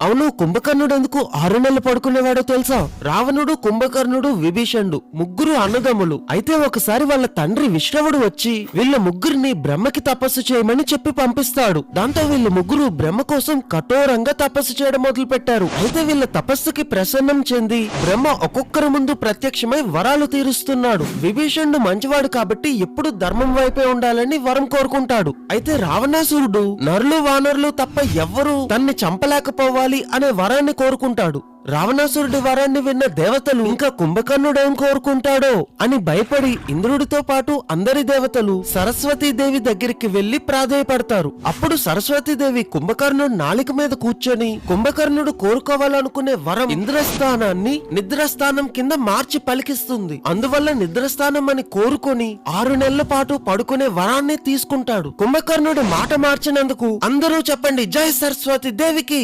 అవును, కుంభకర్ణుడు ఎందుకు 6 నెలలు పడుకునేవాడో తెలుసా? రావణుడు, కుంభకర్ణుడు, విభీషణుడు ముగ్గురు అన్నదమ్ములు. అయితే ఒకసారి వాళ్ళ తండ్రి విశ్రవుడు వచ్చి వీళ్ళ ముగ్గురిని బ్రహ్మకి తపస్సు చేయమని చెప్పి పంపిస్తాడు. దాంతో వీళ్ళ ముగ్గురు బ్రహ్మ కోసం కఠోరంగా తపస్సు చేయడం మొదలు పెట్టారు. అయితే వీళ్ళ తపస్సుకి ప్రసన్నం చెంది బ్రహ్మ ఒక్కొక్కరి ముందు ప్రత్యక్షమై వరాలు తీరుస్తున్నాడు. విభీషణుడు మంచివాడు కాబట్టి ఎప్పుడు ధర్మం వైపే ఉండాలని వరం కోరుకుంటాడు. అయితే రావణాసురుడు నరులు వానరులు తప్ప ఎవ్వరూ తన్ని చంపలేకపోవాలి అనే వరాన్ని కోరుకుంటాడు. రావణాసురుడి వరాన్ని విన్న దేవతలు ఇంకా కుంభకర్ణుడేం కోరుకుంటాడో అని భయపడి ఇంద్రుడితో పాటు అందరి దేవతలు సరస్వతీదేవి దగ్గరికి వెళ్లి ప్రాధేయపడతారు. అప్పుడు సరస్వతీదేవి కుంభకర్ణుడు నాలిక మీద కూర్చొని కుంభకర్ణుడు కోరుకోవాలనుకునే వరం ఇంద్రస్థానాన్ని నిద్రస్థానం కింద మార్చి పలికిస్తుంది. అందువల్ల నిద్రస్థానం అని కోరుకొని 6 నెలల పాటు పడుకునే వరాన్ని తీసుకుంటాడు. కుంభకర్ణుడి మాట మార్చినందుకు అందరూ చెప్పండి జై సరస్వతి దేవికి.